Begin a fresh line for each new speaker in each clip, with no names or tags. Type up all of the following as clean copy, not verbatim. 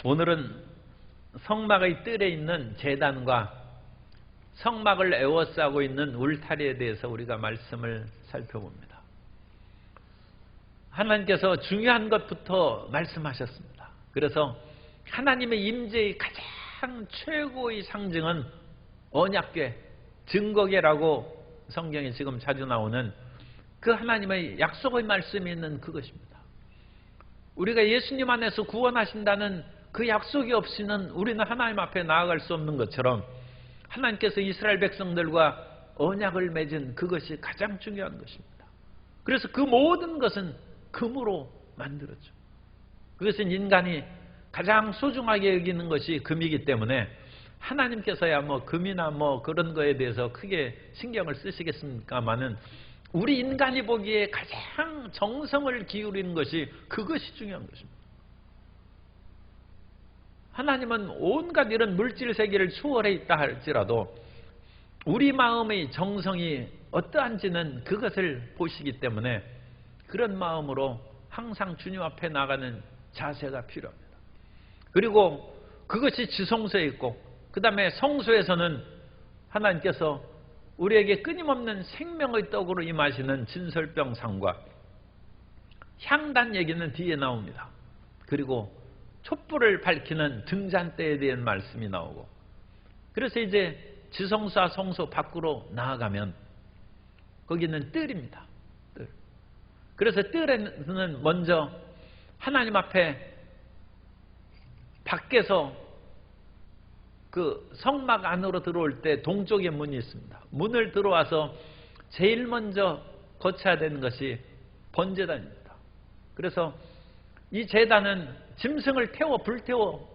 오늘은 성막의 뜰에 있는 제단과 성막을 에워싸고 있는 울타리에 대해서 우리가 말씀을 살펴봅니다. 하나님께서 중요한 것부터 말씀하셨습니다. 그래서 하나님의 임재의 가장 최고의 상징은 언약궤, 증거궤라고 성경에 지금 자주 나오는 그 하나님의 약속의 말씀이 있는 그것입니다. 우리가 예수님 안에서 구원하신다는 그 약속이 없이는 우리는 하나님 앞에 나아갈 수 없는 것처럼 하나님께서 이스라엘 백성들과 언약을 맺은 그것이 가장 중요한 것입니다. 그래서 그 모든 것은 금으로 만들었죠. 그것은 인간이 가장 소중하게 여기는 것이 금이기 때문에 하나님께서야 뭐 금이나 뭐 그런 거에 대해서 크게 신경을 쓰시겠습니까마는 우리 인간이 보기에 가장 정성을 기울이는 것이 그것이 중요한 것입니다. 하나님은 온갖 이런 물질 세계를 초월해 있다 할지라도 우리 마음의 정성이 어떠한지는 그것을 보시기 때문에 그런 마음으로 항상 주님 앞에 나가는 자세가 필요합니다. 그리고 그것이 지성소에 있고 그 다음에 성소에서는 하나님께서 우리에게 끊임없는 생명의 떡으로 임하시는 진설병상과 향단 얘기는 뒤에 나옵니다. 그리고 촛불을 밝히는 등잔대에 대한 말씀이 나오고, 그래서 이제 지성소와 성소 밖으로 나아가면 거기는 뜰입니다. 뜰. 그래서 뜰에는 먼저 하나님 앞에 밖에서 그 성막 안으로 들어올 때 동쪽에 문이 있습니다. 문을 들어와서 제일 먼저 거쳐야 되는 것이 번제단입니다. 그래서 이 제단은 짐승을 태워 불태워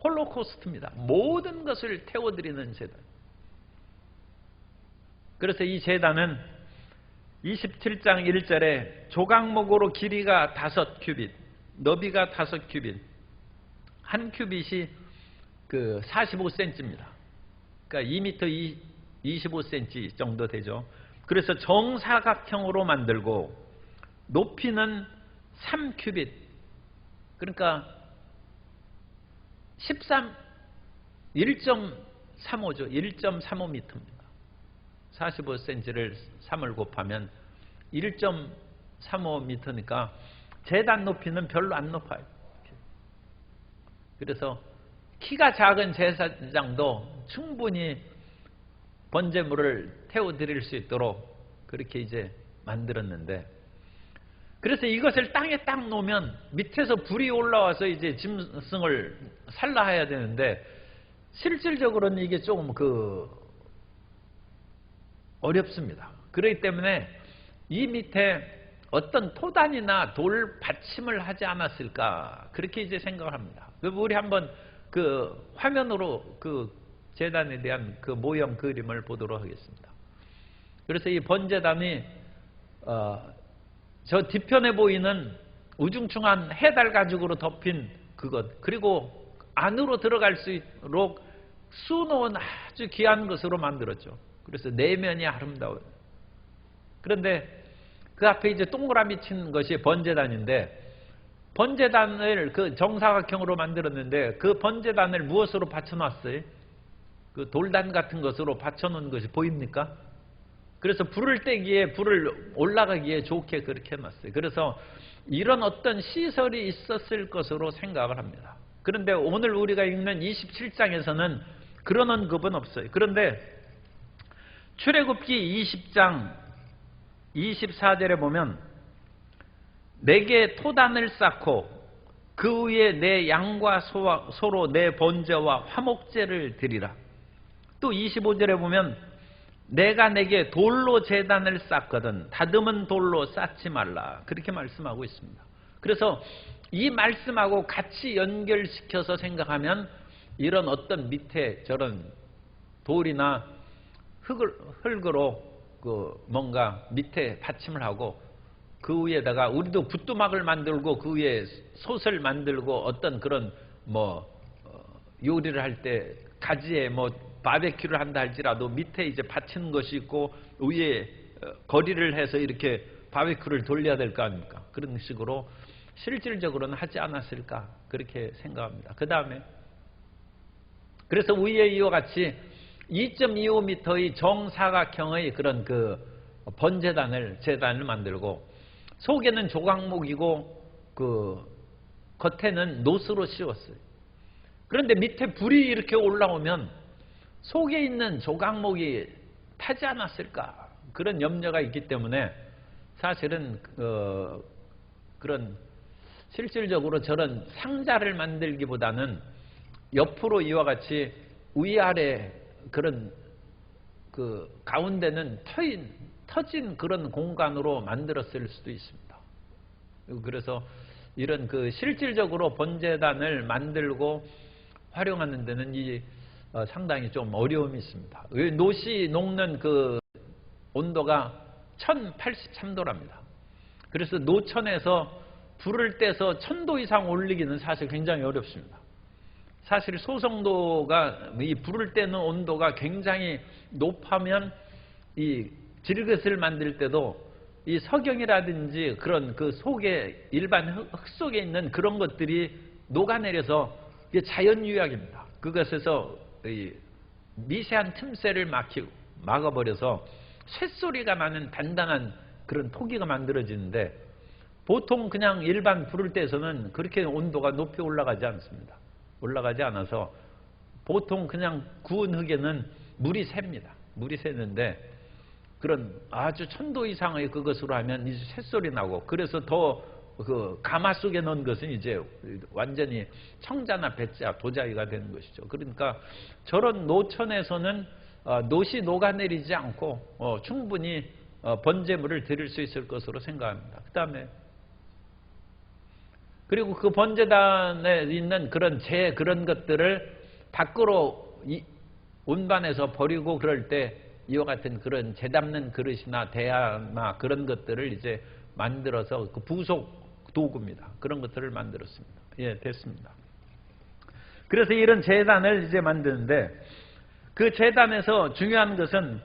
홀로코스트입니다. 모든 것을 태워드리는 제단. 그래서 이 제단은 27장 1절에 조각목으로 길이가 5규빗, 너비가 5규빗, 한 규빗이 그 45cm입니다. 그러니까 2m 25cm 정도 되죠. 그래서 정사각형으로 만들고 높이는 3규빗, 그러니까 1.35죠. 1.35m입니다. 45cm를 3을 곱하면 1.35m니까 제단 높이는 별로 안 높아요. 그래서 키가 작은 제사장도 충분히 번제물을 태워드릴 수 있도록 그렇게 이제 만들었는데, 그래서 이것을 땅에 딱 놓으면 밑에서 불이 올라와서 이제 짐승을 살라해야 되는데 실질적으로는 이게 조금 어렵습니다. 그렇기 때문에 이 밑에 어떤 토단이나 돌 받침을 하지 않았을까 그렇게 이제 생각을 합니다. 우리 한번 그 화면으로 그 제단에 대한 그 모형 그림을 보도록 하겠습니다. 그래서 이 번제단이 저 뒤편에 보이는 우중충한 해달 가죽으로 덮인 그것, 그리고 안으로 들어갈 수 있도록 수놓은 아주 귀한 것으로 만들었죠. 그래서 내면이 아름다워요. 그런데 그 앞에 이제 동그라미 친 것이 번제단인데, 번제단을 그 정사각형으로 만들었는데 그 번제단을 무엇으로 받쳐놨어요? 그 돌단 같은 것으로 받쳐놓은 것이 보입니까? 그래서 불을 떼기에, 불을 올라가기에 좋게 그렇게 해놨어요. 그래서 이런 어떤 시설이 있었을 것으로 생각을 합니다. 그런데 오늘 우리가 읽는 27장에서는 그런 언급은 없어요. 그런데 출애굽기 20장 24절에 보면 내게 토단을 쌓고 그 위에 내 양과 소로 내 번제와 화목제를 드리라. 또 25절에 보면 내가 내게 돌로 제단을 쌓거든 다듬은 돌로 쌓지 말라. 그렇게 말씀하고 있습니다. 그래서 이 말씀하고 같이 연결시켜서 생각하면 이런 어떤 밑에 저런 돌이나 흙으로 그 뭔가 밑에 받침을 하고 그 위에다가 우리도 부뚜막을 만들고 그 위에 솥을 만들고 어떤 그런 뭐 요리를 할 때 가지에 뭐 바베큐를 한다 할지라도 밑에 이제 받치는 것이 있고 위에 거리를 해서 이렇게 바베큐를 돌려야 될 거 아닙니까? 그런 식으로 실질적으로는 하지 않았을까 그렇게 생각합니다. 그 다음에 그래서 위에 이와 같이 2.25m의 정사각형의 그런 그 재단을 만들고 속에는 조각목이고 그 겉에는 노스로 씌웠어요. 그런데 밑에 불이 이렇게 올라오면 속에 있는 조각목이 타지 않았을까 그런 염려가 있기 때문에 사실은 그런 실질적으로 저런 상자를 만들기보다는 옆으로 이와 같이 위아래 그런 그 가운데는 터진 그런 공간으로 만들었을 수도 있습니다. 그래서 이런 그 실질적으로 번제단을 만들고 활용하는 데는 상당히 좀 어려움이 있습니다. 노시 녹는 그 온도가 1083도랍니다. 그래서 노천에서 불을 떼서 1000도 이상 올리기는 사실 굉장히 어렵습니다. 사실 소성도가 이 불을 떼는 온도가 굉장히 높으면 이 질긋을 만들 때도 이 석영이라든지 그런 그 속에 일반 흙 속에 있는 그런 것들이 녹아내려서 이게 자연유약입니다. 그것에서 이 미세한 틈새를 막아버려서 쇳소리가 나는 단단한 그런 토기가 만들어지는데 보통 그냥 일반 불을 떼서는 그렇게 온도가 높이 올라가지 않습니다. 올라가지 않아서 보통 그냥 구운 흙에는 물이 셉니다. 물이 새는데 그런 아주 1000도 이상의 그것으로 하면 이제 쇳소리 나고 그래서 더 그 가마 속에 넣은 것은 이제 완전히 청자나 배자, 도자기가 되는 것이죠. 그러니까 저런 노천에서는 노시 녹아내리지 않고 충분히 번제물을 드릴 수 있을 것으로 생각합니다. 그 다음에 그리고 그 번제단에 있는 그런 것들을 밖으로 운반해서 버리고 그럴 때 이와 같은 그런 재 담는 그릇이나 대야나 그런 것들을 이제 만들어서 그 부속 도구입니다. 그런 것들을 만들었습니다. 예, 됐습니다. 그래서 이런 제단을 이제 만드는데 그 제단에서 중요한 것은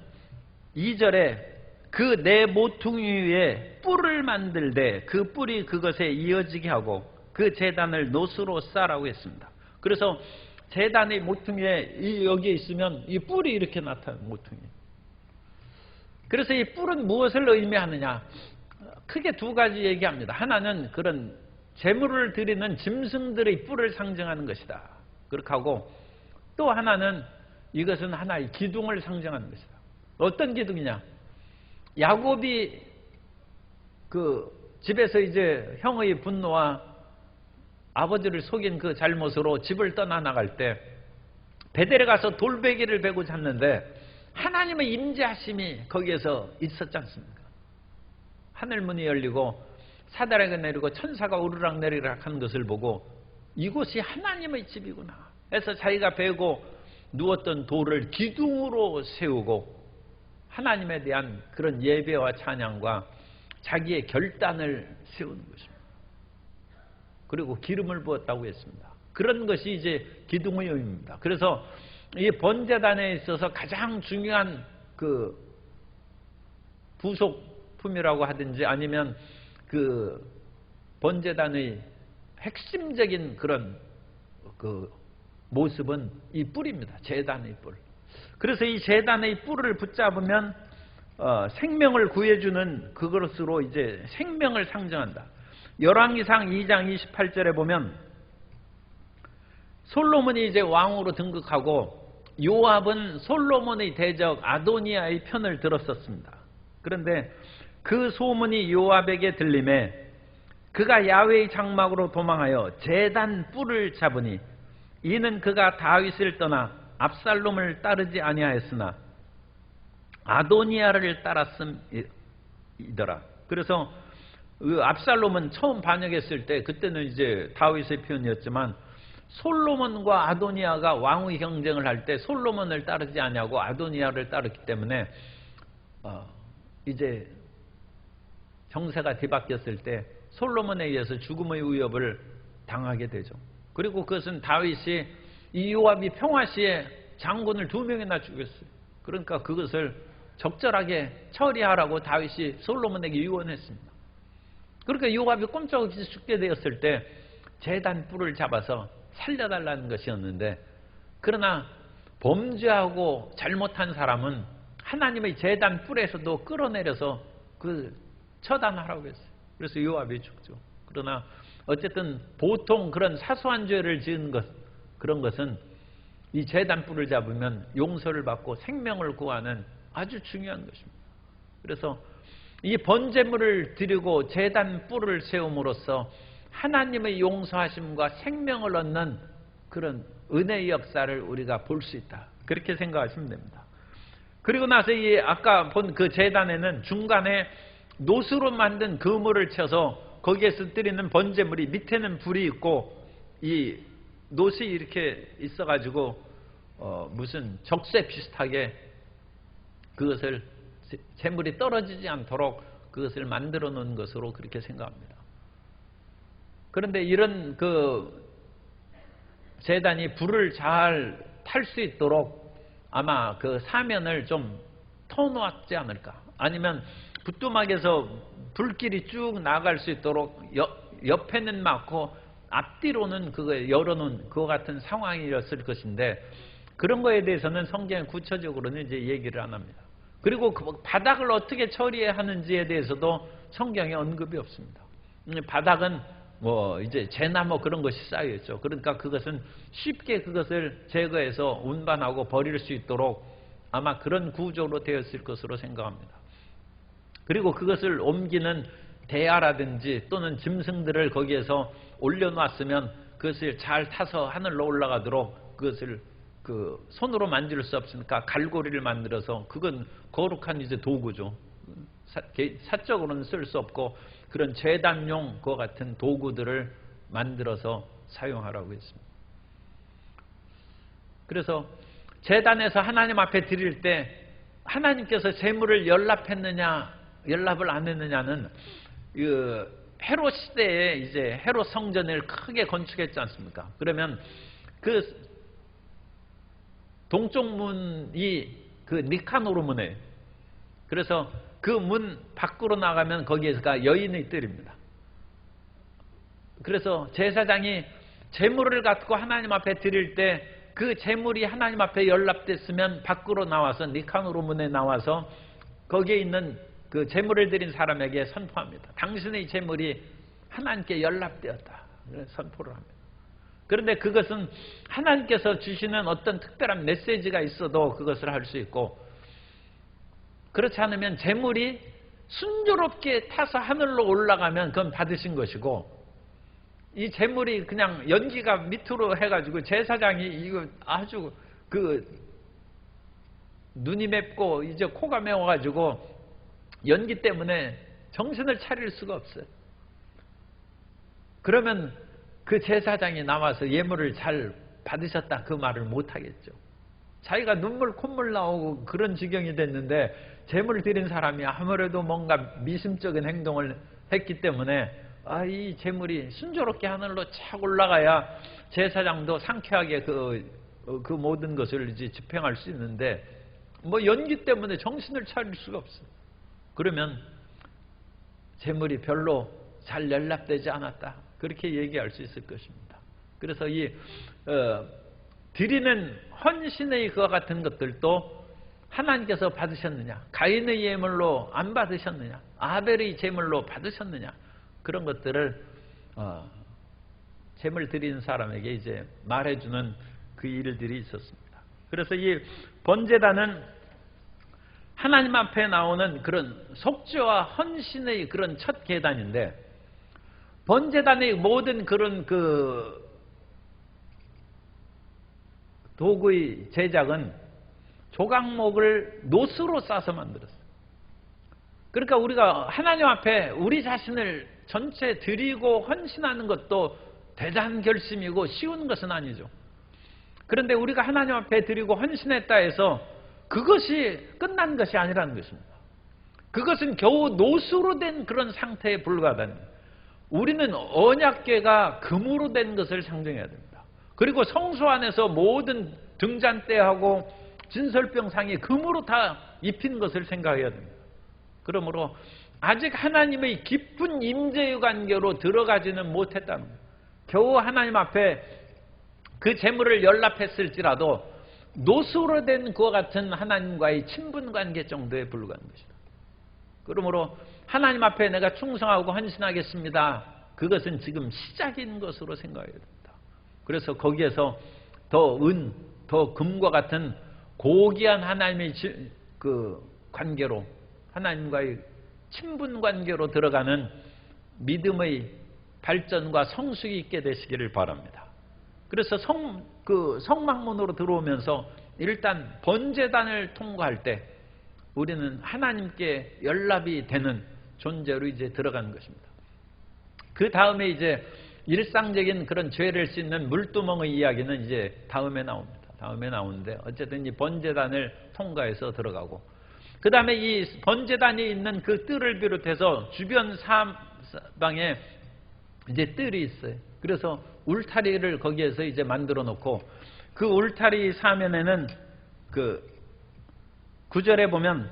2절에 그 네 모퉁이 위에 뿔을 만들되 그 뿔이 그것에 이어지게 하고 그 제단을 노스로 싸라고 했습니다. 그래서 제단의 모퉁이에 여기에 있으면 이 뿔이 이렇게 나타나는 모퉁이. 그래서 이 뿔은 무엇을 의미하느냐? 크게 두 가지 얘기합니다. 하나는 그런 제물을 드리는 짐승들의 뿔을 상징하는 것이다. 그렇게 하고 또 하나는 이것은 하나의 기둥을 상징하는 것이다. 어떤 기둥이냐? 야곱이 그 집에서 이제 형의 분노와 아버지를 속인 그 잘못으로 집을 떠나 나갈 때 베델에 가서 돌베개를 베고 잤는데 하나님의 임재하심이 거기에서 있었지 않습니까? 하늘문이 열리고 사다리가 내리고 천사가 우르락 내리락 하는 것을 보고 이곳이 하나님의 집이구나 해서 자기가 베고 누웠던 돌을 기둥으로 세우고 하나님에 대한 그런 예배와 찬양과 자기의 결단을 세우는 것입니다. 그리고 기름을 부었다고 했습니다. 그런 것이 이제 기둥의 의미입니다. 그래서 이 번제단에 있어서 가장 중요한 그 부속품이라고 하든지 아니면 그 번제단의 핵심적인 그런 그 모습은 이 뿔입니다. 제단의 뿔. 그래서 이 제단의 뿔을 붙잡으면 생명을 구해주는 그것으로 이제 생명을 상징한다. 열왕기상 2장 28절에 보면 솔로몬이 이제 왕으로 등극하고 요압은 솔로몬의 대적 아도니아의 편을 들었었습니다. 그런데 그 소문이 요압에게 들림에 그가 야훼의 장막으로 도망하여 제단 뿔을 잡으니 이는 그가 다윗을 떠나 압살롬을 따르지 아니하였으나 아도니아를 따랐음이더라. 그래서 그 압살롬은 처음 반역했을 때 그때는 이제 다윗의 편이었지만 솔로몬과 아도니아가 왕의 경쟁을 할 때 솔로몬을 따르지 아니하고 아도니아를 따르기 때문에 이제 정세가 뒤바뀌었을 때 솔로몬에 의해서 죽음의 위협을 당하게 되죠. 그리고 그것은 다윗이 이 요압이 평화시에 장군을 2명이나 죽였어요. 그러니까 그것을 적절하게 처리하라고 다윗이 솔로몬에게 유언했습니다. 그러니까 요압이 꼼짝없이 죽게 되었을 때 제단 뿔을 잡아서 살려달라는 것이었는데, 그러나 범죄하고 잘못한 사람은 하나님의 제단 뿔에서도 끌어내려서 그 처단하라고 했어요. 그래서 요압이 죽죠. 그러나 어쨌든 보통 그런 사소한 죄를 지은 그런 것은 이 제단 뿔을 잡으면 용서를 받고 생명을 구하는 아주 중요한 것입니다. 그래서 이 번제물을 드리고 제단 뿔을 세움으로써 하나님의 용서하심과 생명을 얻는 그런 은혜의 역사를 우리가 볼 수 있다. 그렇게 생각하시면 됩니다. 그리고 나서 이 아까 본 그 제단에는 중간에 노수로 만든 그물을 쳐서 거기에서 드리는 번제물이 밑에는 불이 있고 이 노시 이렇게 있어가지고 무슨 적쇠 비슷하게 그것을 재물이 떨어지지 않도록 그것을 만들어 놓은 것으로 그렇게 생각합니다. 그런데 이런 그 제단이 불을 잘 탈 수 있도록 아마 그 사면을 좀 터놓았지 않을까. 아니면 부뚜막에서 불길이 쭉 나갈 수 있도록 옆에는 막고 앞뒤로는 그거 열어놓은 그와 같은 상황이었을 것인데, 그런 거에 대해서는 성경에 구체적으로는 이제 얘기를 안 합니다. 그리고 그 바닥을 어떻게 처리해야 하는지에 대해서도 성경에 언급이 없습니다. 바닥은 뭐 이제 재나 뭐 그런 것이 쌓여 있죠. 그러니까 그것은 쉽게 그것을 제거해서 운반하고 버릴 수 있도록 아마 그런 구조로 되었을 것으로 생각합니다. 그리고 그것을 옮기는 대야라든지 또는 짐승들을 거기에서 올려놨으면 그것을 잘 타서 하늘로 올라가도록 그것을 그 손으로 만질 수 없으니까 갈고리를 만들어서, 그건 거룩한 이제 도구죠. 사적으로는 쓸 수 없고 그런 제단용 그와 같은 도구들을 만들어서 사용하라고 했습니다. 그래서 제단에서 하나님 앞에 드릴 때 하나님께서 제물을 연납했느냐 연납을 안 했느냐는 헤롯 시대에 이제 헤롯 성전을 크게 건축했지 않습니까? 그러면 그 동쪽 문이 그 니카노르 문에, 그래서 그 문 밖으로 나가면 거기에가 여인의 뜰입니다. 그래서 제사장이 제물을 갖고 하나님 앞에 드릴 때 그 제물이 하나님 앞에 연납됐으면 밖으로 나와서 니카노르 문에 나와서 거기에 있는 그 제물을 드린 사람에게 선포합니다. 당신의 제물이 하나님께 연납되었다. 선포를 합니다. 그런데 그것은 하나님께서 주시는 어떤 특별한 메시지가 있어도 그것을 할 수 있고, 그렇지 않으면 제물이 순조롭게 타서 하늘로 올라가면 그건 받으신 것이고, 이 제물이 그냥 연기가 밑으로 해가지고 제사장이 이거 아주 그 눈이 맵고 이제 코가 매워가지고 연기 때문에 정신을 차릴 수가 없어요. 그러면 그 제사장이 나와서 예물을 잘 받으셨다 그 말을 못하겠죠. 자기가 눈물 콧물 나오고 그런 지경이 됐는데 제물 드린 사람이 아무래도 뭔가 미심쩍은 행동을 했기 때문에 이 제물이 순조롭게 하늘로 착 올라가야 제사장도 상쾌하게 그 모든 것을 이제 집행할 수 있는데, 뭐 연기 때문에 정신을 차릴 수가 없어요. 그러면 제물이 별로 잘 연락되지 않았다, 그렇게 얘기할 수 있을 것입니다. 그래서 이 드리는 헌신의 그와 같은 것들도 하나님께서 받으셨느냐, 가인의 예물로 안 받으셨느냐, 아벨의 제물로 받으셨느냐, 그런 것들을 제물 드리는 사람에게 이제 말해주는 그 일들이 있었습니다. 그래서 이 번제단은 하나님 앞에 나오는 그런 속죄와 헌신의 그런 첫 계단인데, 번제단의 모든 그런 그 도구의 제작은 조각목을 노스로 싸서 만들었어요. 그러니까 우리가 하나님 앞에 우리 자신을 전체 드리고 헌신하는 것도 대단한 결심이고 쉬운 것은 아니죠. 그런데 우리가 하나님 앞에 드리고 헌신했다 해서 그것이 끝난 것이 아니라는 것입니다. 그것은 겨우 노수로 된 그런 상태에 불과하다는 거예요. 우리는 언약궤가 금으로 된 것을 상징해야 됩니다. 그리고 성소 안에서 모든 등잔대하고 진설병상이 금으로 다 입힌 것을 생각해야 됩니다. 그러므로 아직 하나님의 깊은 임재의 관계로 들어가지는 못했다는 거예요. 겨우 하나님 앞에 그 재물을 연락했을지라도 노수로 된 그와 같은 하나님과의 친분 관계 정도에 불과한 것이다. 그러므로 하나님 앞에 내가 충성하고 헌신하겠습니다. 그것은 지금 시작인 것으로 생각해야 된다. 그래서 거기에서 더 더 금과 같은 고귀한 하나님의 그 관계로, 하나님과의 친분 관계로 들어가는 믿음의 발전과 성숙이 있게 되시기를 바랍니다. 그래서 성막문으로 들어오면서 일단 번제단을 통과할 때 우리는 하나님께 연락이 되는 존재로 이제 들어가는 것입니다. 그 다음에 이제 일상적인 그런 죄를 씻는 물두멍의 이야기는 이제 다음에 나옵니다. 다음에 나오는데 어쨌든 이 번제단을 통과해서 들어가고, 그 다음에 이 번제단이 있는 그 뜰을 비롯해서 주변 사방에 이제 뜰이 있어요. 그래서 울타리를 거기에서 이제 만들어 놓고, 그 울타리 사면에는 그 9절에 보면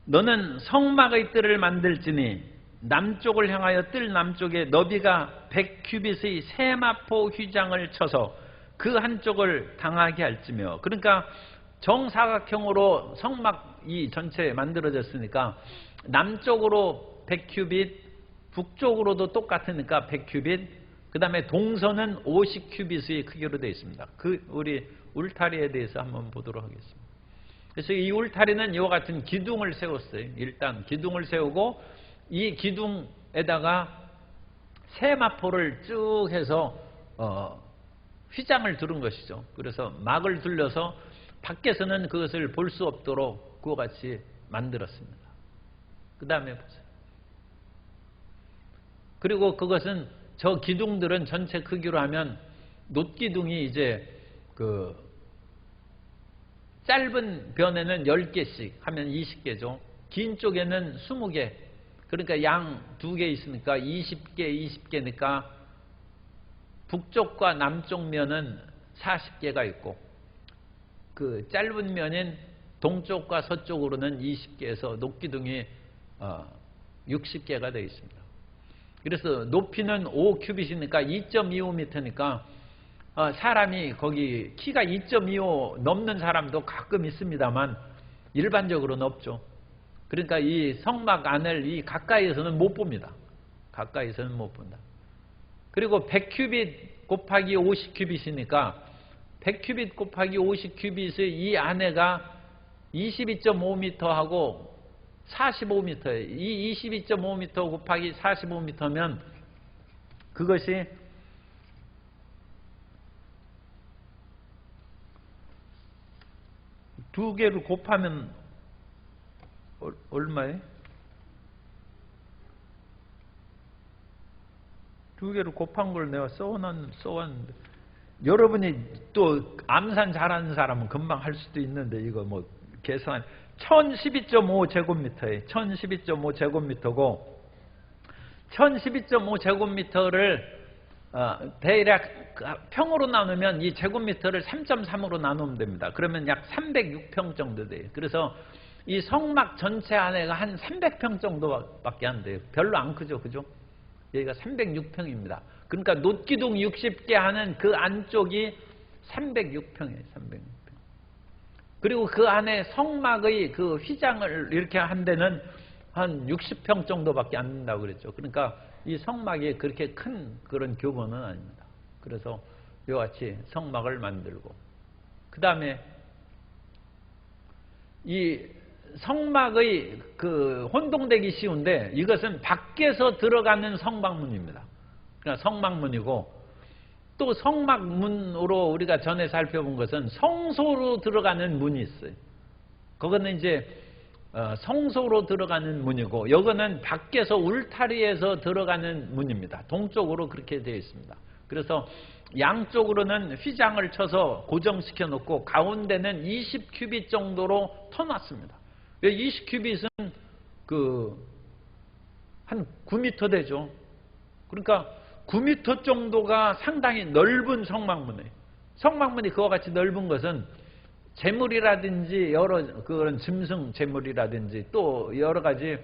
너는 성막의 뜰을 만들지니 남쪽을 향하여 뜰 남쪽에 너비가 100규빗의 세마포 휘장을 쳐서 그 한쪽을 당하게 할지며. 그러니까 정사각형으로 성막이 전체 만들어졌으니까 남쪽으로 100규빗, 북쪽으로도 똑같으니까 100규빗, 그 다음에 동선은 50규빗의 크기로 되어 있습니다. 우리 울타리에 대해서 한번 보도록 하겠습니다. 그래서 이 울타리는 이와 같은 기둥을 세웠어요. 일단 기둥을 세우고 이 기둥에다가 세마포를 쭉 해서 휘장을 두른 것이죠. 그래서 막을 둘러서 밖에서는 그것을 볼 수 없도록 그와 같이 만들었습니다. 그 다음에 보세요. 그리고 그것은 저 기둥들은 전체 크기로 하면 놋기둥이 이제 그 짧은 변에는 10개씩 하면 20개죠. 긴 쪽에는 20개. 그러니까 양 2개 있으니까 20개니까 북쪽과 남쪽 면은 40개가 있고, 그 짧은 면인 동쪽과 서쪽으로는 20개에서 놋기둥이 60개가 되어 있습니다. 그래서 높이는 5규빗이니까 2.25m니까 사람이 거기 키가 2.25 넘는 사람도 가끔 있습니다만 일반적으로는 없죠. 그러니까 이 성막 안을 이 가까이에서는 못 봅니다. 가까이서는 못 본다. 그리고 100규빗 곱하기 50규빗이니까 100규빗 곱하기 50규빗의 이 안에가 22.5m하고 45m예요. 이 22.5m 곱하기 45m면 그것이 두 개를 곱하면 얼마예요? 두 개를 곱한 걸 내가 써왔는데, 여러분이 또 암산 잘하는 사람은 금방 할 수도 있는데 이거 뭐 계산 1012.5제곱미터예요. 1012.5제곱미터고 1012.5제곱미터를 대략 평으로 나누면 이 제곱미터를 3.3으로 나누면 됩니다. 그러면 약 306평 정도 돼요. 그래서 이 성막 전체 안에가 한 300평 정도밖에 안 돼요. 별로 안 크죠, 그죠? 여기가 306평입니다. 그러니까 놋기둥 60개 하는 그 안쪽이 306평이에요. 306평. 그리고 그 안에 성막의 그 휘장을 이렇게 한 데는 한 60평 정도밖에 안 된다고 그랬죠. 그러니까 이 성막이 그렇게 큰 그런 규모는 아닙니다. 그래서 이와 같이 성막을 만들고, 그 다음에 이 성막의 그 혼동되기 쉬운데 이것은 밖에서 들어가는 성막문입니다. 그러니까 성막문이고, 또 성막문으로 우리가 전에 살펴본 것은 성소로 들어가는 문이 있어요. 그거는 이제 성소로 들어가는 문이고, 여기는 밖에서 울타리에서 들어가는 문입니다. 동쪽으로 그렇게 되어 있습니다. 그래서 양쪽으로는 휘장을 쳐서 고정시켜 놓고 가운데는 20규빗 정도로 터놨습니다. 20규빗은 한 9m 되죠. 그러니까 9m 정도가 상당히 넓은 성막문이에요. 성막문이 그와 같이 넓은 것은 재물이라든지 여러 그런 짐승 재물이라든지 또 여러 가지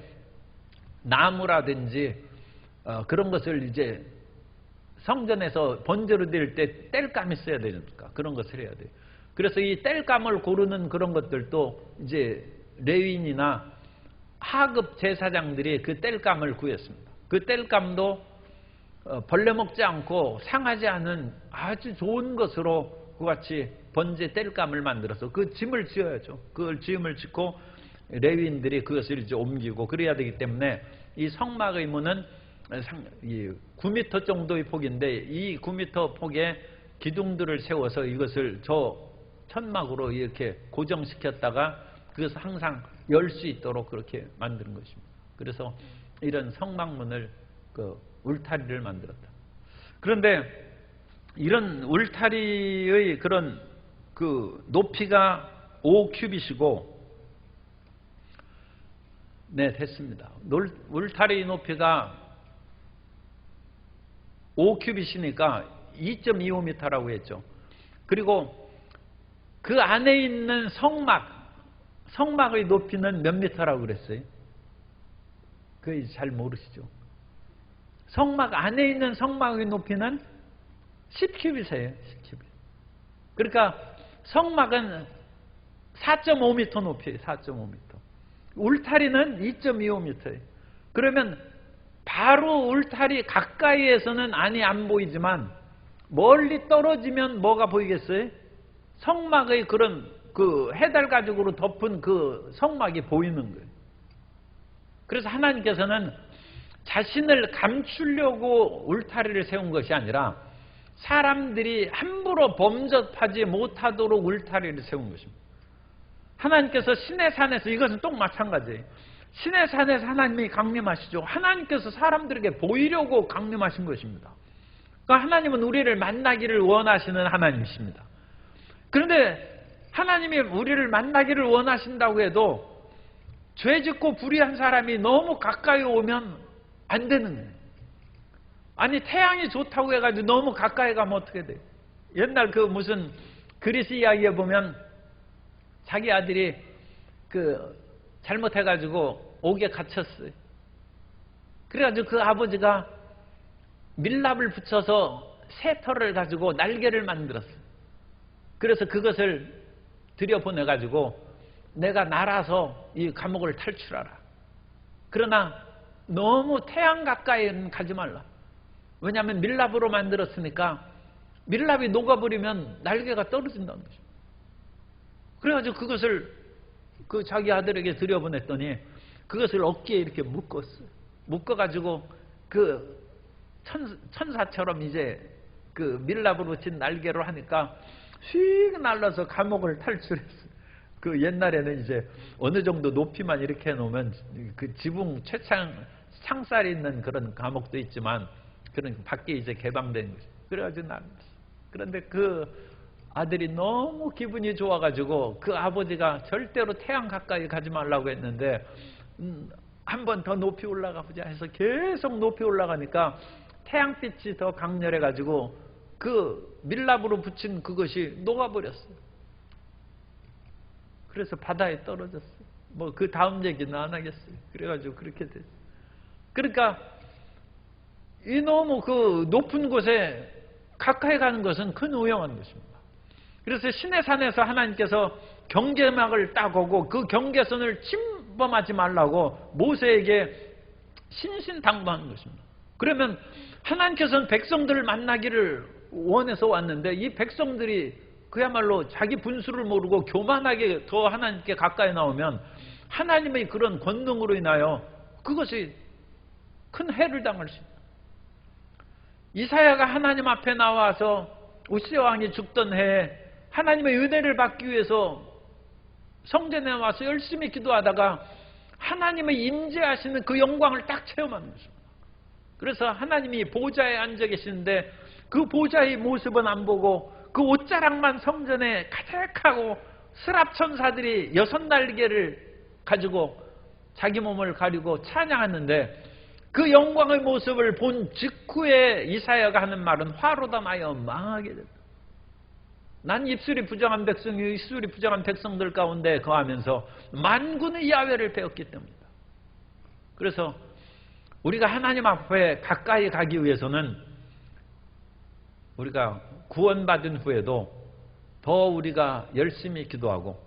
나무라든지 그런 것을 이제 성전에서 번제로 드릴 때 땔감이 있어야 되니까 그런 것을 해야 돼요. 그래서 이 땔감을 고르는 그런 것들도 이제 레위인이나 하급 제사장들이 그 땔감을 구했습니다. 그 땔감도 벌레 먹지 않고 상하지 않은 아주 좋은 것으로 그같이 번제 땔감을 만들어서 그 짐을 지어야죠. 그걸 짐을 짓고 레위인들이 그것을 이제 옮기고 그래야 되기 때문에 이 성막의 문은 9m 정도의 폭인데 이 9m 폭에 기둥들을 세워서 이것을 저 천막으로 이렇게 고정시켰다가 그것을 항상 열 수 있도록 그렇게 만드는 것입니다. 그래서 이런 성막문을 울타리를 만들었다. 그런데 이런 울타리의 그런 높이가 5큐빗이고 네, 됐습니다. 울타리 높이가 5큐빗이니까 2.25m라고 했죠. 그리고 그 안에 있는 성막의 높이는 몇 미터라고 그랬어요? 그거 잘 모르시죠? 성막 안에 있는 성막의 높이는 10큐빗이에요. 10큐빗. 그러니까 성막은 4.5m 높이에요. 4.5m. 울타리는 2.25m예요. 그러면 바로 울타리 가까이에서는 안이 안 보이지만 멀리 떨어지면 뭐가 보이겠어요? 성막의 그런 해달 가죽으로 덮은 그 성막이 보이는 거예요. 그래서 하나님께서는 자신을 감추려고 울타리를 세운 것이 아니라 사람들이 함부로 범접하지 못하도록 울타리를 세운 것입니다. 하나님께서 시내산에서 이것은 또 마찬가지예요. 시내산에서 하나님이 강림하시죠. 하나님께서 사람들에게 보이려고 강림하신 것입니다. 그러니까 하나님은 우리를 만나기를 원하시는 하나님이십니다. 그런데 하나님이 우리를 만나기를 원하신다고 해도 죄짓고 불의한 사람이 너무 가까이 오면 안 되는 거예요. 아니 태양이 좋다고 해가지고 너무 가까이 가면 어떻게 돼요? 옛날 무슨 그리스 이야기에 보면 자기 아들이 잘못해가지고 옥에 갇혔어요. 그래가지고 그 아버지가 밀랍을 붙여서 새 털을 가지고 날개를 만들었어요. 그래서 그것을 들여보내가지고 내가 날아서 이 감옥을 탈출하라. 그러나 너무 태양 가까이는 가지 말라. 왜냐하면 밀랍으로 만들었으니까 밀랍이 녹아버리면 날개가 떨어진다는 거죠. 그래가지고 그것을 자기 아들에게 들여보냈더니 그것을 어깨에 이렇게 묶었어요. 묶어가지고 천사처럼 이제 밀랍으로 친 날개로 하니까 휙 날라서 감옥을 탈출했어요. 옛날에는 이제 어느 정도 높이만 이렇게 해놓으면 지붕 창살이 있는 그런 감옥도 있지만 그런 밖에 이제 개방된 거죠. 그래가지고 그런데 아들이 너무 기분이 좋아가지고 아버지가 절대로 태양 가까이 가지 말라고 했는데 한 번 더 높이 올라가 보자 해서 계속 높이 올라가니까 태양빛이 더 강렬해가지고 밀랍으로 붙인 그것이 녹아버렸어요. 그래서 바다에 떨어졌어요. 그 다음 얘기는 안 하겠어요. 그래가지고 그렇게 됐어요. 그러니까 이 너무 높은 곳에 가까이 가는 것은 큰 위험한 것입니다. 그래서 시내산에서 하나님께서 경계막을 딱 오고 그 경계선을 침범하지 말라고 모세에게 신신당부하는 것입니다. 그러면 하나님께서는 백성들을 만나기를 원해서 왔는데 이 백성들이 그야말로 자기 분수를 모르고 교만하게 더 하나님께 가까이 나오면 하나님의 그런 권능으로 인하여 그것이 큰 해를 당할 수 있다. 이사야가 하나님 앞에 나와서 우시아 왕이 죽던 해에 하나님의 은혜를 받기 위해서 성전에 와서 열심히 기도하다가 하나님의 임재하시는 그 영광을 딱 체험하는 것입니다. 그래서 하나님이 보좌에 앉아 계시는데 그 보좌의 모습은 안 보고 그 옷자락만 성전에 가득하고 스랍 천사들이 6날개를 가지고 자기 몸을 가리고 찬양하는데 그 영광의 모습을 본 직후에 이사야가 하는 말은 화로다 나여 망하게 됐다. 난 입술이 부정한 백성이 입술이 부정한 백성들 가운데 거하면서 만군의 야훼를 배웠기 때문이다. 그래서 우리가 하나님 앞에 가까이 가기 위해서는 우리가 구원받은 후에도 더 우리가 열심히 기도하고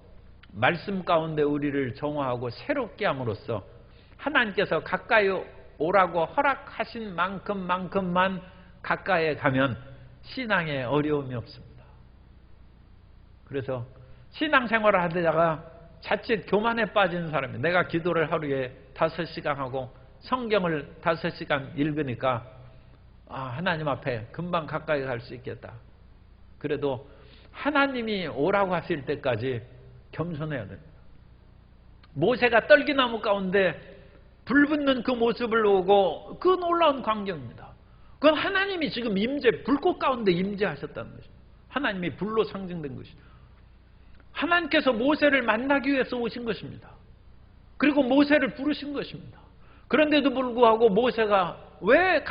말씀 가운데 우리를 정화하고 새롭게 함으로써 하나님께서 가까이 오라고 허락하신 만큼만 가까이 가면 신앙에 어려움이 없습니다. 그래서 신앙생활을 하다가 자칫 교만에 빠지는 사람이, 내가 기도를 하루에 5시간 하고 성경을 5시간 읽으니까 하나님 앞에 금방 가까이 갈 수 있겠다. 그래도 하나님이 오라고 하실 때까지 겸손해야 됩니다. 모세가 떨기나무 가운데 불 붙는 그 모습을 보고 그 놀라운 광경입니다. 그건 하나님이 지금 불꽃 가운데 임재하셨다는 것입니다. 하나님이 불로 상징된 것이죠. 하나님께서 모세를 만나기 위해서 오신 것입니다. 그리고 모세를 부르신 것입니다. 그런데도 불구하고 모세가 왜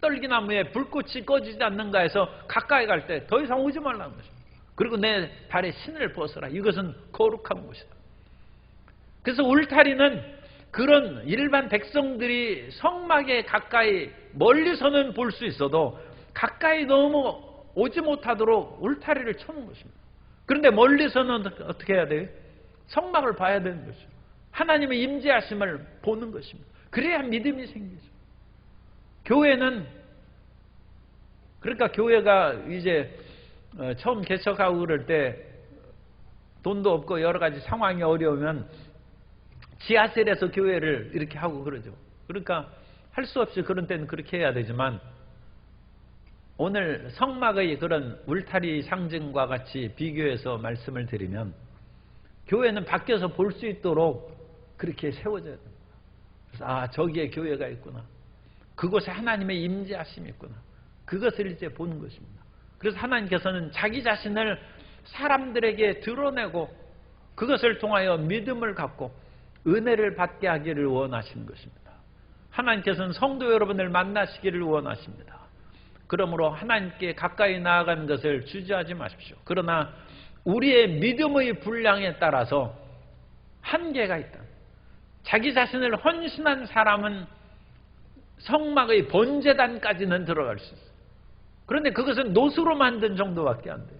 떨기나무에 불꽃이 꺼지지 않는가 해서 가까이 갈 때 더 이상 오지 말라는 것입니다. 그리고 내 발에 신을 벗어라. 이것은 거룩한 곳이다. 그래서 울타리는 그런 일반 백성들이 성막에 가까이 멀리서는 볼 수 있어도 가까이 너무 오지 못하도록 울타리를 쳐놓은 것입니다. 그런데 멀리서는 어떻게 해야 돼요? 성막을 봐야 되는 것이죠. 하나님의 임재하심을 보는 것입니다. 그래야 믿음이 생기죠. 교회는, 그러니까 교회가 이제 처음 개척하고 그럴 때 돈도 없고 여러 가지 상황이 어려우면 지하실에서 교회를 이렇게 하고 그러죠. 그러니까 할 수 없이 그런 때는 그렇게 해야 되지만, 오늘 성막의 그런 울타리 상징과 같이 비교해서 말씀을 드리면 교회는 밖에서 볼 수 있도록 그렇게 세워져야 됩니다. 그래서 저기에 교회가 있구나. 그곳에 하나님의 임재하심이 있구나. 그것을 이제 보는 것입니다. 그래서 하나님께서는 자기 자신을 사람들에게 드러내고 그것을 통하여 믿음을 갖고 은혜를 받게 하기를 원하시는 것입니다. 하나님께서는 성도 여러분을 만나시기를 원하십니다. 그러므로 하나님께 가까이 나아가는 것을 주저하지 마십시오. 그러나 우리의 믿음의 분량에 따라서 한계가 있다. 자기 자신을 헌신한 사람은 성막의 번제단까지는 들어갈 수 있어요. 그런데 그것은 노수로 만든 정도밖에 안 돼요.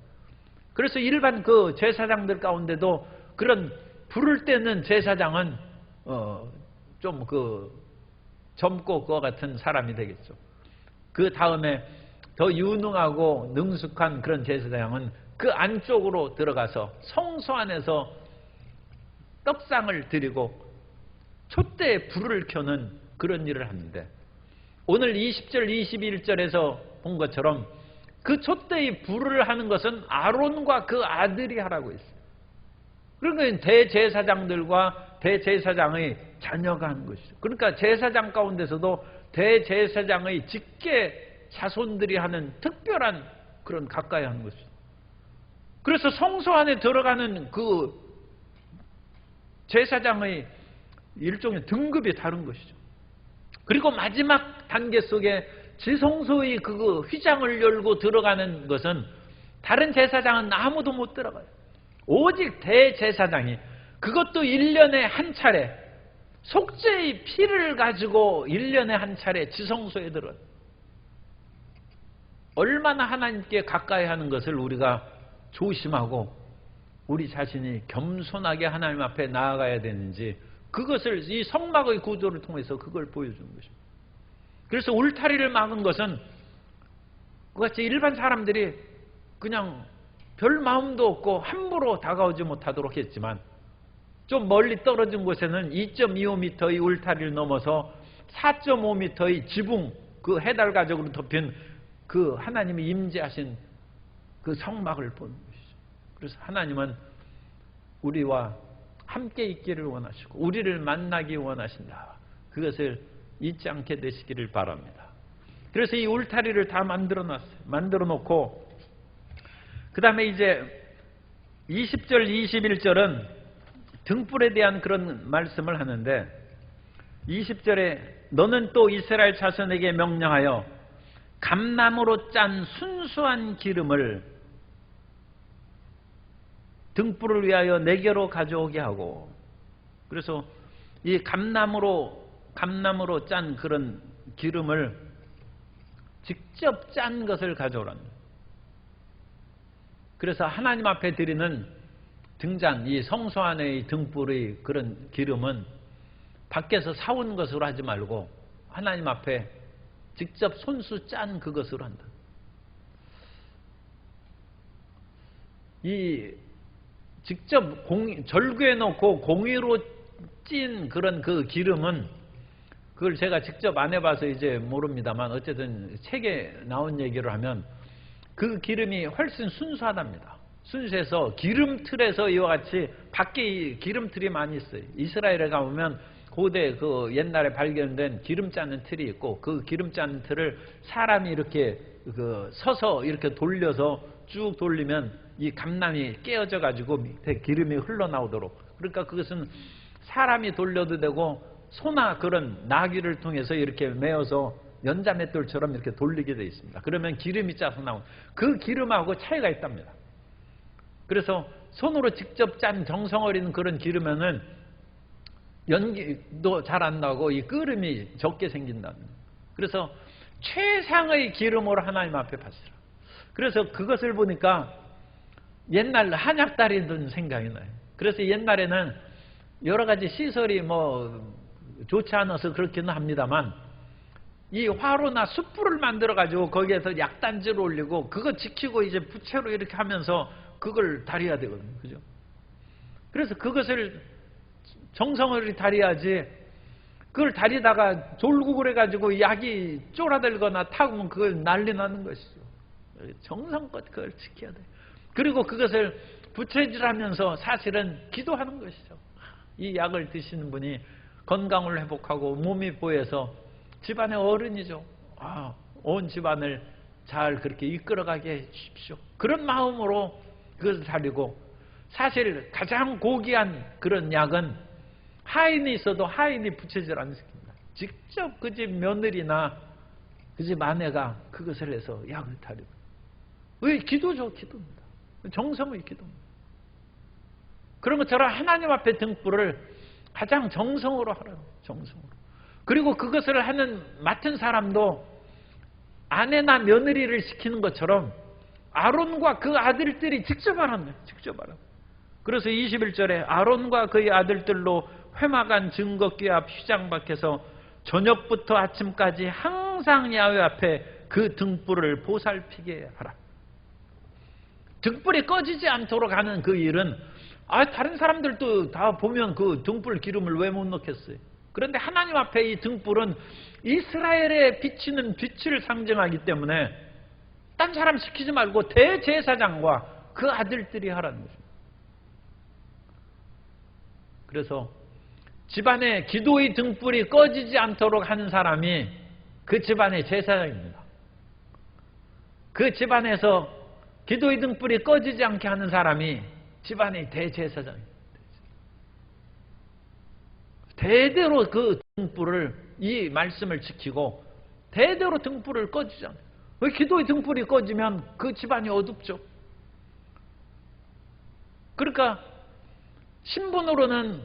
그래서 일반 그 제사장들 가운데도 그런 불을 떼는 제사장은 좀 젊고 그와 같은 사람이 되겠죠. 그 다음에 더 유능하고 능숙한 그런 제사장은 그 안쪽으로 들어가서 성소 안에서 떡상을 드리고 촛대에 불을 켜는 그런 일을 하는데, 오늘 20절 21절에서 본 것처럼 그 촛대에 불을 하는 것은 아론과 그 아들이 하라고 했어요. 그러니까 대제사장들과 대제사장의 자녀가 하는 것이죠. 그러니까 제사장 가운데서도 대제사장의 직계 자손들이 하는 특별한 그런 가까이 하는 것이죠. 그래서 성소 안에 들어가는 그 제사장의 일종의 등급이 다른 것이죠. 그리고 마지막 단계 속에 지성소의 그 휘장을 열고 들어가는 것은 다른 제사장은 아무도 못 들어가요. 오직 대제사장이, 그것도 1년에 한 차례 속죄의 피를 가지고 1년에 한 차례 지성소에 들어요. 얼마나 하나님께 가까이 하는 것을 우리가 조심하고 우리 자신이 겸손하게 하나님 앞에 나아가야 되는지, 그것을 이 성막의 구조를 통해서 그걸 보여주는 것입니다. 그래서 울타리를 막은 것은 그같이 일반 사람들이 그냥 별 마음도 없고 함부로 다가오지 못하도록 했지만, 좀 멀리 떨어진 곳에는 2.25m의 울타리를 넘어서 4.5m의 지붕, 그 해달 가죽으로 덮인 그 하나님이 임재하신 그 성막을 보는 것이죠. 그래서 하나님은 우리와 함께 있기를 원하시고 우리를 만나기 원하신다. 그것을 잊지 않게 되시기를 바랍니다. 그래서 이 울타리를 다 만들어 놨어요. 만들어 놓고 그 다음에 이제 20절 21절은 등불에 대한 그런 말씀을 하는데, 20절에 너는 또 이스라엘 자손에게 명령하여 감나무로 짠 순수한 기름을 등불을 위하여 내게로 가져오게 하고, 그래서 이 감나무로 감나무로 짠 그런 기름을 직접 짠 것을 가져오랍니다. 그래서 하나님 앞에 드리는 등잔, 이 성소 안의 등불의 그런 기름은 밖에서 사온 것으로 하지 말고 하나님 앞에 직접 손수 짠 그것으로 한다. 이 직접 절구에 놓고 공의로 찐 그런 그 기름은, 그걸 제가 직접 안 해봐서 이제 모릅니다만 어쨌든 책에 나온 얘기를 하면 그 기름이 훨씬 순수하답니다. 순수해서 기름틀에서 이와 같이 밖에 기름틀이 많이 있어요. 이스라엘에 가보면 고대 그 옛날에 발견된 기름 짜는 틀이 있고, 그 기름 짜는 틀을 사람이 이렇게 서서 이렇게 돌려서 쭉 돌리면 이 감람이 깨어져 가지고 밑에 기름이 흘러나오도록, 그러니까 그것은 사람이 돌려도 되고 소나 그런 나귀를 통해서 이렇게 메어서 연자맷돌처럼 이렇게 돌리게 되어 있습니다. 그러면 기름이 짜서 나온 그 기름하고 차이가 있답니다. 그래서 손으로 직접 짠 정성 어린 그런 기름에는 연기도 잘 안 나고 이 끓음이 적게 생긴다는. 그래서 최상의 기름으로 하나님 앞에 바치라. 그래서 그것을 보니까 옛날 한약달이 든 생각이 나요. 그래서 옛날에는 여러 가지 시설이 뭐 좋지 않아서 그렇기는 합니다만, 이 화로나 숯불을 만들어 가지고 거기에서 약단지를 올리고 그거 지키고 이제 부채로 이렇게 하면서 그걸 다려야 되거든요. 그죠? 그래서 그것을 정성을 다려야지, 그걸 다리다가 졸고 그래가지고 약이 쫄아들거나 타면 그걸 난리 나는 것이죠. 정성껏 그걸 지켜야 돼요. 그리고 그것을 부채질하면서 사실은 기도하는 것이죠. 이 약을 드시는 분이 건강을 회복하고 몸이 보여서 집안의 어른이죠. 온 집안을 잘 그렇게 이끌어가게 해 주십시오. 그런 마음으로 그것을 다리고, 사실 가장 고귀한 그런 약은 하인이 있어도 하인이 부채질 안 시킵니다. 직접 그 집 며느리나 그 집 아내가 그것을 해서 약을 다리고. 왜? 기도죠, 기도입니다. 정성의 기도입니다. 그런 것처럼 하나님 앞에 등불을 가장 정성으로 하라고, 정성으로. 그리고 그것을 맡은 사람도 아내나 며느리를 시키는 것처럼 아론과 그 아들들이 직접 하라는 거예요. 직접 하라고. 그래서 21절에 아론과 그의 아들들로 회막안 증거궤 앞 휘장 밖에서 저녁부터 아침까지 항상 야훼 앞에 그 등불을 보살피게 하라. 등불이 꺼지지 않도록 하는 그 일은, 다른 사람들도 다 보면 그 등불 기름을 왜 못 넣겠어요? 그런데 하나님 앞에 이 등불은 이스라엘에 비치는 빛을 상징하기 때문에 딴 사람 시키지 말고 대제사장과 그 아들들이 하라는 거죠. 그래서 집안에 기도의 등불이 꺼지지 않도록 하는 사람이 그 집안의 제사장입니다. 그 집안에서 기도의 등불이 꺼지지 않게 하는 사람이 집안의 대제사장입니다. 대대로 그 등불을, 이 말씀을 지키고 대대로 등불을 꺼지지 않아요. 왜? 기도의 등불이 꺼지면 그 집안이 어둡죠. 그러니까 신분으로는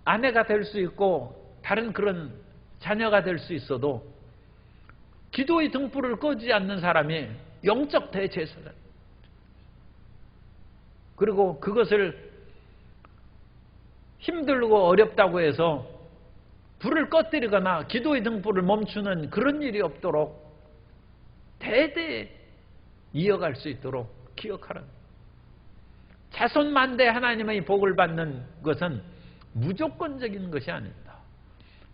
아내가 될 수 있고 다른 그런 자녀가 될 수 있어도 기도의 등불을 꺼지지 않는 사람이 영적 대제사장. 그리고 그것을 힘들고 어렵다고 해서 불을 꺼뜨리거나 기도의 등불을 멈추는 그런 일이 없도록 대대 이어갈 수 있도록 기억하라. 자손만대 하나님의 복을 받는 것은 무조건적인 것이 아닙니다.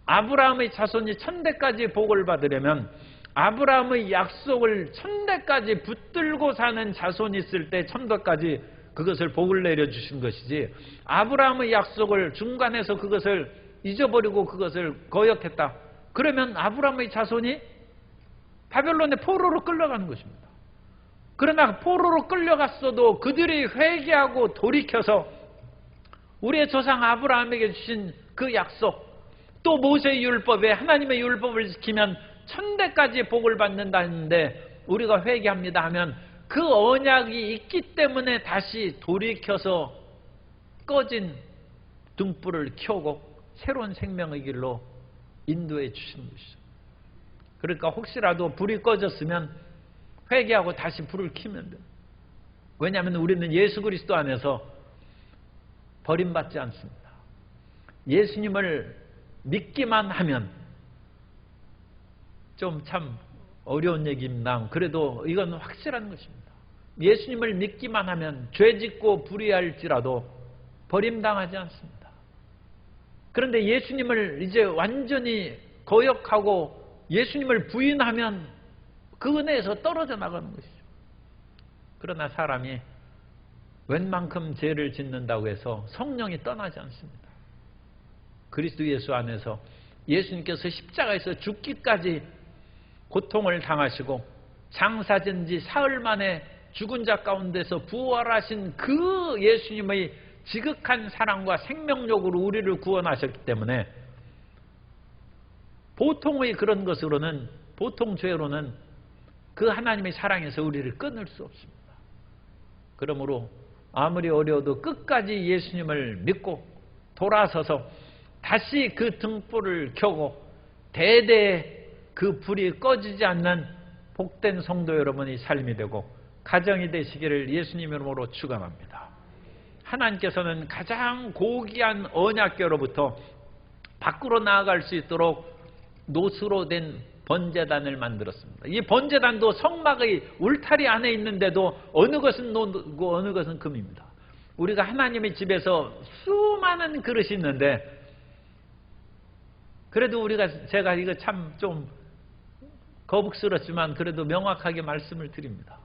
아브라함의 자손이 1000대까지 복을 받으려면 아브라함의 약속을 1000대까지 붙들고 사는 자손이 있을 때 1000대까지 그것을 복을 내려주신 것이지, 아브라함의 약속을 중간에서 그것을 잊어버리고 그것을 거역했다. 그러면 아브라함의 자손이 바벨론의 포로로 끌려가는 것입니다. 그러나 포로로 끌려갔어도 그들이 회개하고 돌이켜서 우리의 조상 아브라함에게 주신 그 약속, 또 모세의 율법에 하나님의 율법을 지키면 1000대까지 복을 받는다는데 우리가 회개합니다 하면 그 언약이 있기 때문에 다시 돌이켜서 꺼진 등불을 켜고 새로운 생명의 길로 인도해 주신 것이죠. 그러니까 혹시라도 불이 꺼졌으면 회개하고 다시 불을 켜면 돼요. 왜냐하면 우리는 예수 그리스도 안에서 버림받지 않습니다. 예수님을 믿기만 하면, 좀 참 어려운 얘기입니다. 그래도 이건 확실한 것입니다. 예수님을 믿기만 하면 죄 짓고 불의할지라도 버림당하지 않습니다. 그런데 예수님을 이제 완전히 거역하고 예수님을 부인하면 그 은혜에서 떨어져 나가는 것이죠. 그러나 사람이 웬만큼 죄를 짓는다고 해서 성령이 떠나지 않습니다. 그리스도 예수 안에서 예수님께서 십자가에서 죽기까지 고통을 당하시고 장사된 지 사흘 만에 죽은 자 가운데서 부활하신 그 예수님의 지극한 사랑과 생명력으로 우리를 구원하셨기 때문에 보통의 그런 것으로는, 보통 죄로는 그 하나님의 사랑에서 우리를 끊을 수 없습니다. 그러므로 아무리 어려워도 끝까지 예수님을 믿고 돌아서서 다시 그 등불을 켜고 대대 그 불이 꺼지지 않는 복된 성도 여러분의 삶이 되고 가정이 되시기를 예수님 이름으로 축원합니다. 하나님께서는 가장 고귀한 언약궤로부터 밖으로 나아갈 수 있도록 노수로 된 번제단을 만들었습니다. 이 번제단도 성막의 울타리 안에 있는데도 어느 것은 노고 어느 것은 금입니다. 우리가 하나님의 집에서 수많은 그릇이 있는데, 그래도 제가 이거 참 좀 거북스럽지만 그래도 명확하게 말씀을 드립니다.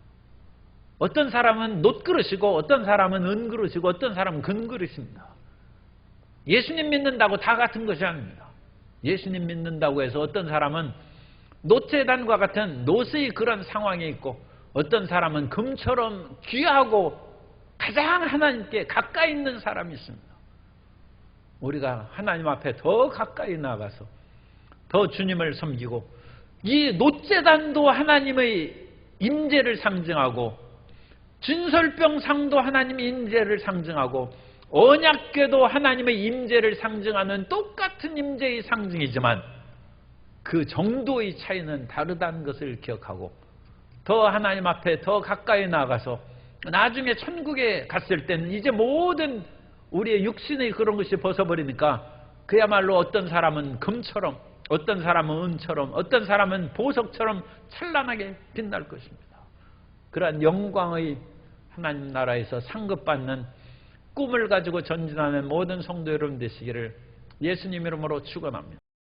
어떤 사람은 놋그릇이고 어떤 사람은 은그릇이고 어떤 사람은 금그릇입니다. 예수님 믿는다고 다 같은 것이 아닙니다. 예수님 믿는다고 해서 어떤 사람은 놋재단과 같은 놋의 그런 상황에 있고 어떤 사람은 금처럼 귀하고 가장 하나님께 가까이 있는 사람이 있습니다. 우리가 하나님 앞에 더 가까이 나가서 더 주님을 섬기고, 이 놋재단도 하나님의 임재를 상징하고 진설병상도 하나님의 임재를 상징하고 언약궤도 하나님의 임재를 상징하는 똑같은 임재의 상징이지만 그 정도의 차이는 다르다는 것을 기억하고 더 하나님 앞에 더 가까이 나가서 나중에 천국에 갔을 때는 이제 모든 우리의 육신의 그런 것이 벗어버리니까 그야말로 어떤 사람은 금처럼, 어떤 사람은 은처럼, 어떤 사람은 보석처럼 찬란하게 빛날 것입니다. 그러한 영광의 하나님 나라에서 상급받는 꿈을 가지고 전진하는 모든 성도 여러분 되시기를 예수님 이름으로 축원합니다.